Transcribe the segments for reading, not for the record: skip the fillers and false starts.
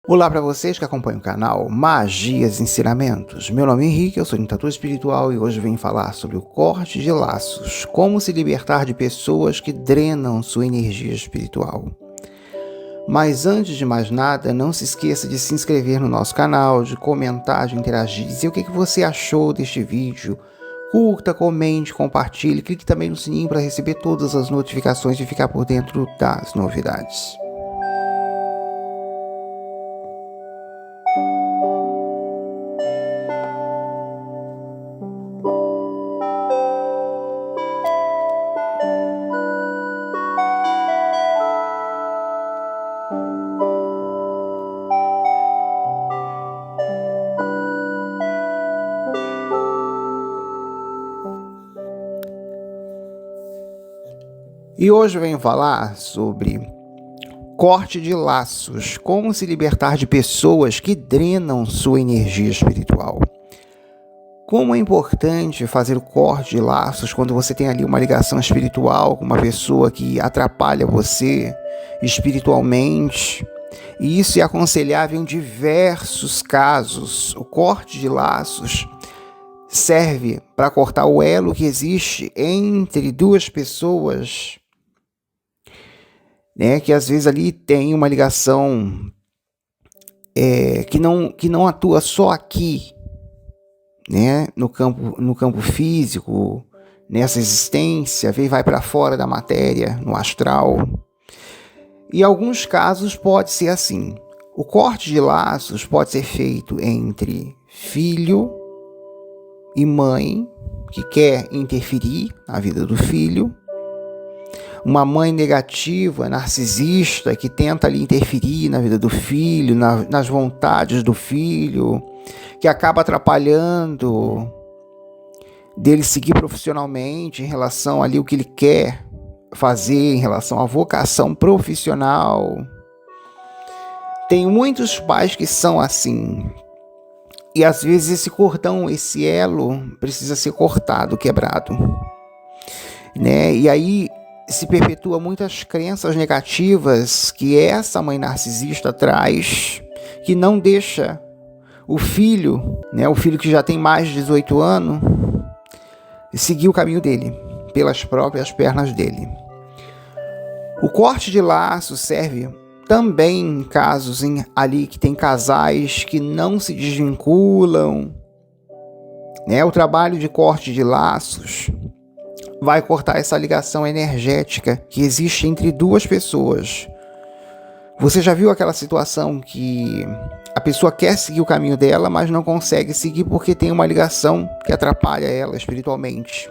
Olá para vocês que acompanham o canal Magias e Ensinamentos. Meu nome é Henrique, eu sou orientador espiritual e hoje venho falar sobre o corte de laços, como se libertar de pessoas que drenam sua energia espiritual. Mas antes de mais nada, não se esqueça de se inscrever no nosso canal, de comentar, de interagir, dizer o que você achou deste vídeo. Curta, comente, compartilhe, clique também no sininho para receber todas as notificações e ficar por dentro das novidades. E hoje eu venho falar sobre corte de laços, como se libertar de pessoas que drenam sua energia espiritual. Como é importante fazer o corte de laços quando você tem ali uma ligação espiritual com uma pessoa que atrapalha você espiritualmente. E isso é aconselhável em diversos casos. O corte de laços serve para cortar o elo que existe entre duas pessoas, que às vezes ali tem uma ligação que não atua só aqui, no campo físico, nessa existência, vai para fora da matéria, no astral. E em alguns casos pode ser assim. O corte de laços pode ser feito entre filho e mãe, que quer interferir na vida do filho, uma mãe negativa, narcisista, que tenta ali interferir na vida do filho, nas vontades do filho, que acaba atrapalhando dele seguir profissionalmente em relação ali o que ele quer fazer, em relação à vocação profissional. Tem muitos pais que são assim. E às vezes esse cordão, esse elo, precisa ser cortado, quebrado. E aí se perpetua muitas crenças negativas que essa mãe narcisista traz, que não deixa o filho, o filho que já tem mais de 18 anos, seguir o caminho dele, pelas próprias pernas dele. O corte de laço serve também em casos ali que tem casais que não se desvinculam. O trabalho de corte de laços vai cortar essa ligação energética que existe entre duas pessoas. Você já viu aquela situação que a pessoa quer seguir o caminho dela, mas não consegue seguir porque tem uma ligação que atrapalha ela espiritualmente?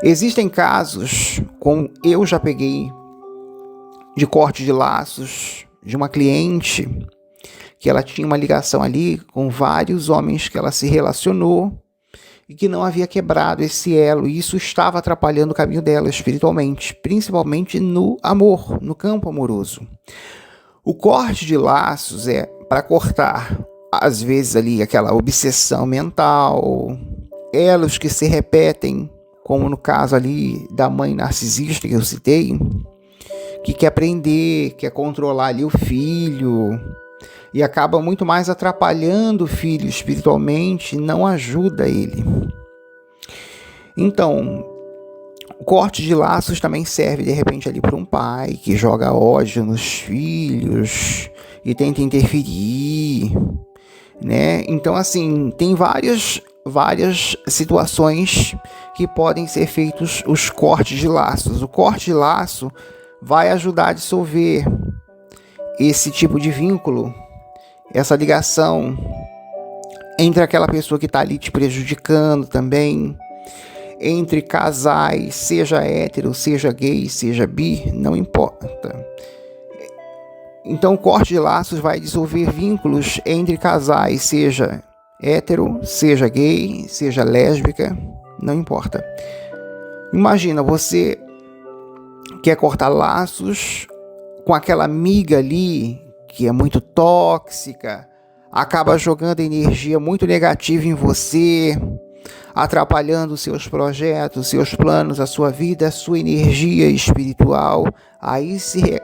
Existem casos, como eu já peguei, de corte de laços de uma cliente que ela tinha uma ligação ali com vários homens que ela se relacionou e que não havia quebrado esse elo, e isso estava atrapalhando o caminho dela espiritualmente, principalmente no amor, no campo amoroso. O corte de laços é para cortar, às vezes, ali aquela obsessão mental, elos que se repetem, como no caso ali da mãe narcisista que eu citei, que quer prender, quer controlar ali o filho, e acaba muito mais atrapalhando o filho espiritualmente, não ajuda ele. Então, o corte de laços também serve de repente ali para um pai que joga ódio nos filhos e tenta interferir, Então, assim, tem várias situações que podem ser feitos os cortes de laços. O corte de laço vai ajudar a dissolver esse tipo de vínculo, essa ligação entre aquela pessoa que está ali te prejudicando também, entre casais, seja hétero, seja gay, seja bi, não importa. Então o corte de laços vai dissolver vínculos entre casais, seja hétero, seja gay, seja lésbica, não importa. Imagina, você quer cortar laços com aquela amiga ali que é muito tóxica, acaba jogando energia muito negativa em você, atrapalhando seus projetos, seus planos, a sua vida, a sua energia espiritual, aí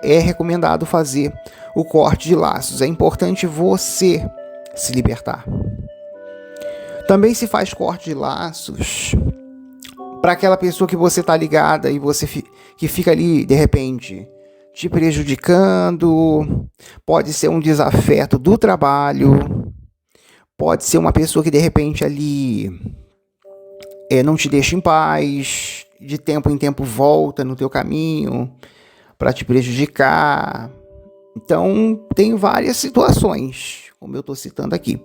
é recomendado fazer o corte de laços. É importante você se libertar. Também se faz corte de laços para aquela pessoa que você está ligada e que fica ali, de repente, te prejudicando. Pode ser um desafeto do trabalho, pode ser uma pessoa que de repente ali não te deixa em paz, de tempo em tempo volta no teu caminho para te prejudicar. Então, tem várias situações, como eu estou citando aqui.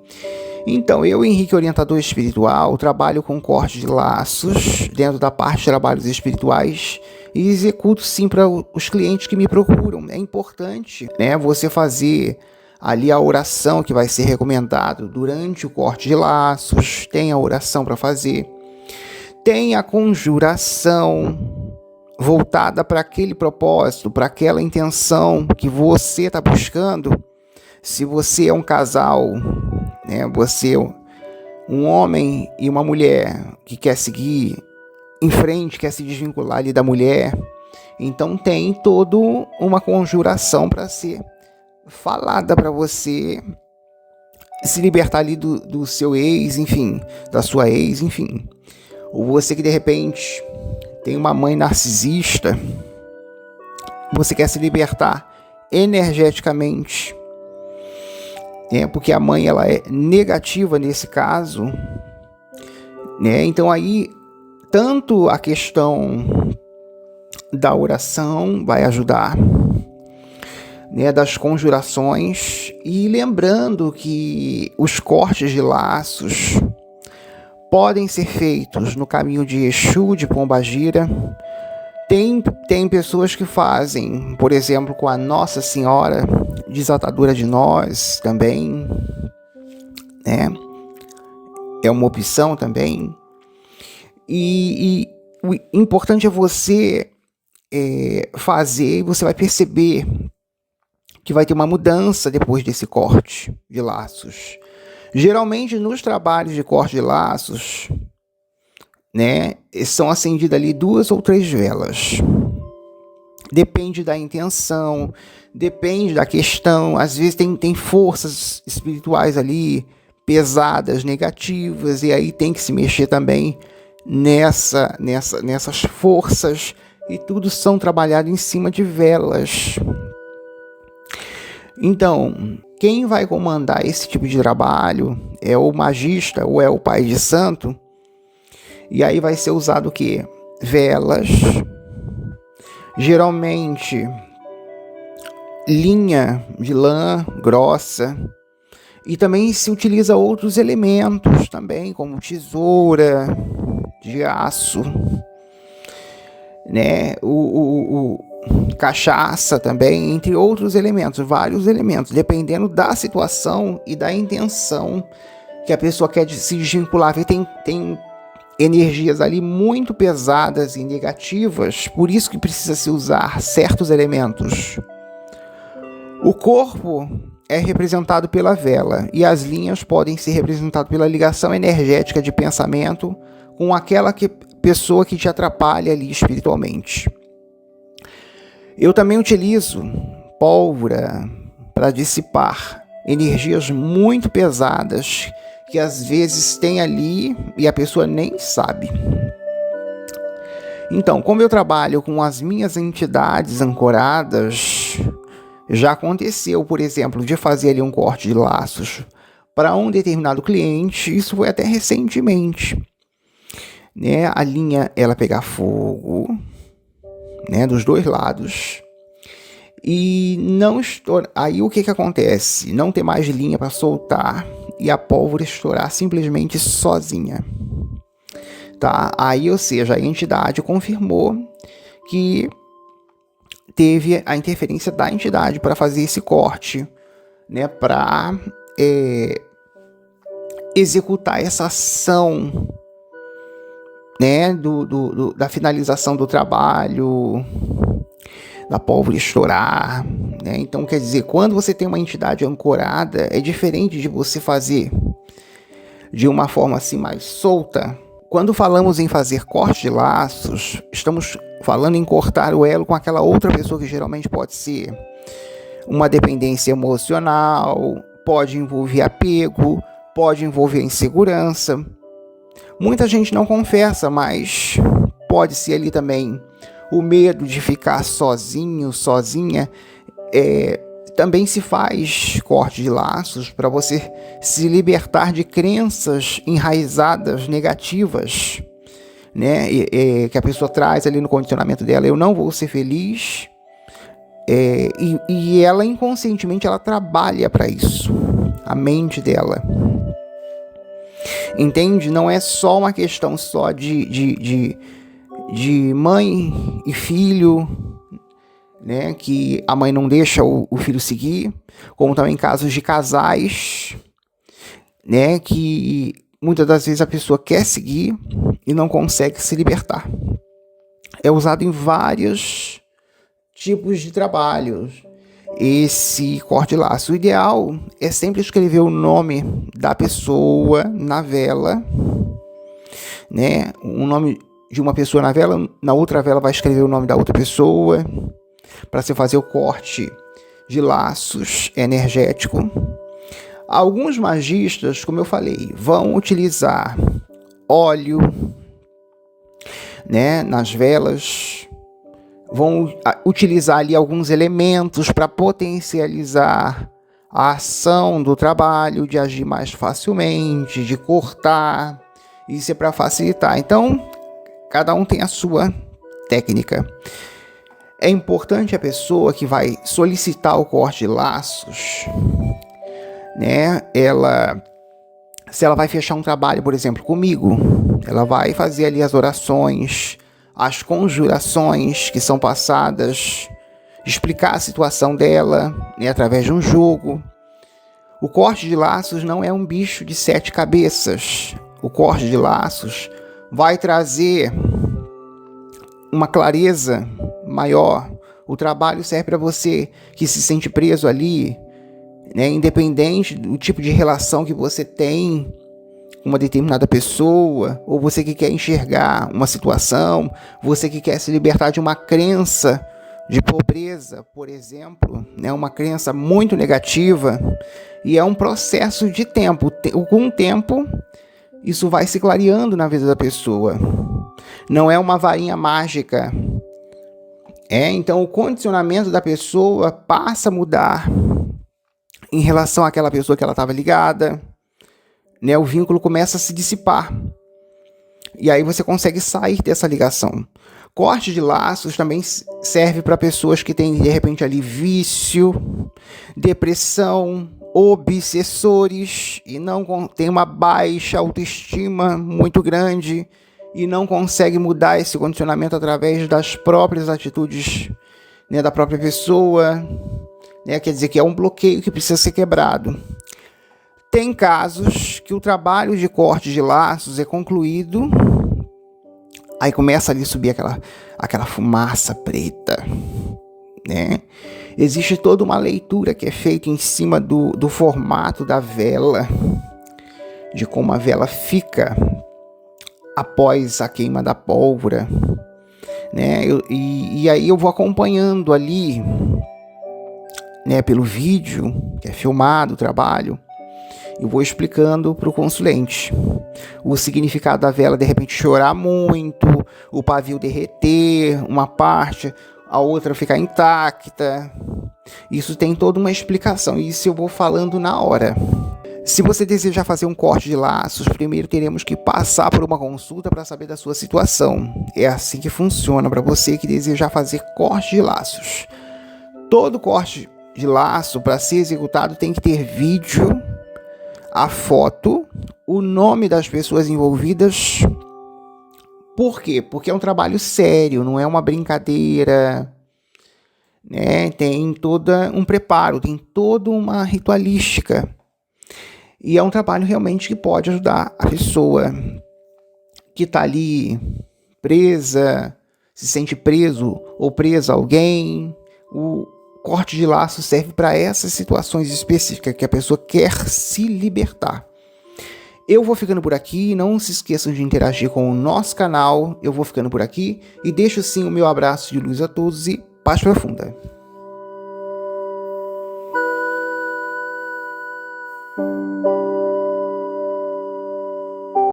Então, eu, Henrique, orientador espiritual, trabalho com corte de laços dentro da parte de trabalhos espirituais e executo sim para os clientes que me procuram. É importante, né, você fazer ali a oração que vai ser recomendado durante o corte de laços. Tem a oração para fazer. Tem a conjuração voltada para aquele propósito, para aquela intenção que você está buscando. Se você é um casal, né, você é um homem e uma mulher que quer seguir em frente, quer se desvincular ali da mulher, então tem toda uma conjuração para ser falada para você se libertar ali do seu ex, enfim, da sua ex, enfim. Ou você que de repente tem uma mãe narcisista, você quer se libertar energeticamente, porque a mãe ela é negativa nesse caso, né? Então aí tanto a questão da oração vai ajudar, né, das conjurações, e lembrando que os cortes de laços podem ser feitos no caminho de Exu, de Pombagira. Tem pessoas que fazem, por exemplo, com a Nossa Senhora Desatadora de Nós também, né? É uma opção também. E o importante é você fazer, e você vai perceber que vai ter uma mudança depois desse corte de laços. Geralmente nos trabalhos de corte de laços, né, são acendidas ali 2 ou 3 velas. Depende da intenção, depende da questão. Às vezes tem forças espirituais ali pesadas, negativas, e aí tem que se mexer também nessas forças, e tudo são trabalhados em cima de velas. Então, quem vai comandar esse tipo de trabalho é o magista ou é o pai de santo. E aí vai ser usado o quê? Velas, geralmente linha de lã grossa, e também se utiliza outros elementos também, como tesoura de aço, né? O cachaça também, entre outros elementos, vários elementos, dependendo da situação e da intenção que a pessoa quer se desvincular. Tem energias ali muito pesadas e negativas, por isso que precisa se usar certos elementos. O corpo é representado pela vela, e as linhas podem ser representadas pela ligação energética de pensamento com aquela pessoa que te atrapalha ali espiritualmente. Eu também utilizo pólvora para dissipar energias muito pesadas que às vezes tem ali e a pessoa nem sabe. Então, como eu trabalho com as minhas entidades ancoradas, já aconteceu, por exemplo, de fazer ali um corte de laços para um determinado cliente. Isso foi até recentemente, né? A linha ela pegar fogo, né, dos 2 lados, e não estourar. Aí o que acontece? Não ter mais linha para soltar e a pólvora estourar simplesmente sozinha, tá? Aí, ou seja, a entidade confirmou que teve a interferência da entidade para fazer esse corte, né, para executar essa ação, né, da finalização do trabalho, da pólvora estourar, né? Então, quer dizer, quando você tem uma entidade ancorada, é diferente de você fazer de uma forma assim mais solta. Quando falamos em fazer corte de laços, estamos falando em cortar o elo com aquela outra pessoa, que geralmente pode ser uma dependência emocional, pode envolver apego, pode envolver insegurança. Muita gente não confessa, mas pode ser ali também o medo de ficar sozinho, sozinha. Também se faz corte de laços para você se libertar de crenças enraizadas negativas, né? Que a pessoa traz ali no condicionamento dela. Eu não vou ser feliz. E ela inconscientemente ela trabalha para isso, a mente dela. Entende? Não é só uma questão só de mãe e filho, né, que a mãe não deixa o filho seguir, como também casos de casais, né, que muitas das vezes a pessoa quer seguir e não consegue se libertar. É usado em vários tipos de trabalhos esse corte de laço. O ideal é sempre escrever o nome da pessoa na vela, né, o nome de uma pessoa na vela, na outra vela vai escrever o nome da outra pessoa, para você fazer o corte de laços energético. Alguns magistas, como eu falei, vão utilizar óleo, né, nas velas, vão utilizar ali alguns elementos para potencializar a ação do trabalho, de agir mais facilmente, de cortar. Isso é para facilitar. Então, cada um tem a sua técnica. É importante a pessoa que vai solicitar o corte de laços, né? Se ela vai fechar um trabalho, por exemplo, comigo, ela vai fazer ali as orações, as conjurações que são passadas, explicar a situação dela, né, através de um jogo. O corte de laços não é um bicho de 7 cabeças. O corte de laços vai trazer uma clareza maior. O trabalho serve para você que se sente preso ali, né, independente do tipo de relação que você tem com uma determinada pessoa, ou você que quer enxergar uma situação, você que quer se libertar de uma crença de pobreza, por exemplo, né, uma crença muito negativa, e é um processo de tempo. Com o tempo, isso vai se clareando na vida da pessoa. Não é uma varinha mágica. Então o condicionamento da pessoa passa a mudar em relação àquela pessoa que ela estava ligada, né? O vínculo começa a se dissipar. E aí você consegue sair dessa ligação. Corte de laços também serve para pessoas que têm, de repente, ali vício, depressão, obsessores, e não tem uma baixa autoestima muito grande, e não consegue mudar esse condicionamento através das próprias atitudes, né, da própria pessoa, né? Quer dizer que é um bloqueio que precisa ser quebrado. Tem casos que o trabalho de corte de laços é concluído, aí começa ali a subir aquela fumaça preta, né? Existe toda uma leitura que é feita em cima do formato da vela, de como a vela fica após a queima da pólvora, né? E aí eu vou acompanhando ali, né, pelo vídeo que é filmado o trabalho. Eu vou explicando para o consulente o significado da vela, de repente chorar muito, o pavio derreter, uma parte, a outra ficar intacta. Isso tem toda uma explicação, e isso eu vou falando na hora. Se você desejar fazer um corte de laços, primeiro teremos que passar por uma consulta para saber da sua situação. É assim que funciona para você que desejar fazer corte de laços. Todo corte de laço, para ser executado, tem que ter vídeo, a foto, o nome das pessoas envolvidas. Por quê? Porque é um trabalho sério, não é uma brincadeira, né? Tem todo um preparo, tem toda uma ritualística. E é um trabalho realmente que pode ajudar a pessoa que está ali presa, se sente preso ou presa a alguém. O corte de laço serve para essas situações específicas que a pessoa quer se libertar. Eu vou ficando por aqui, não se esqueçam de interagir com o nosso canal. Eu vou ficando por aqui e deixo sim o meu abraço de luz a todos e paz profunda.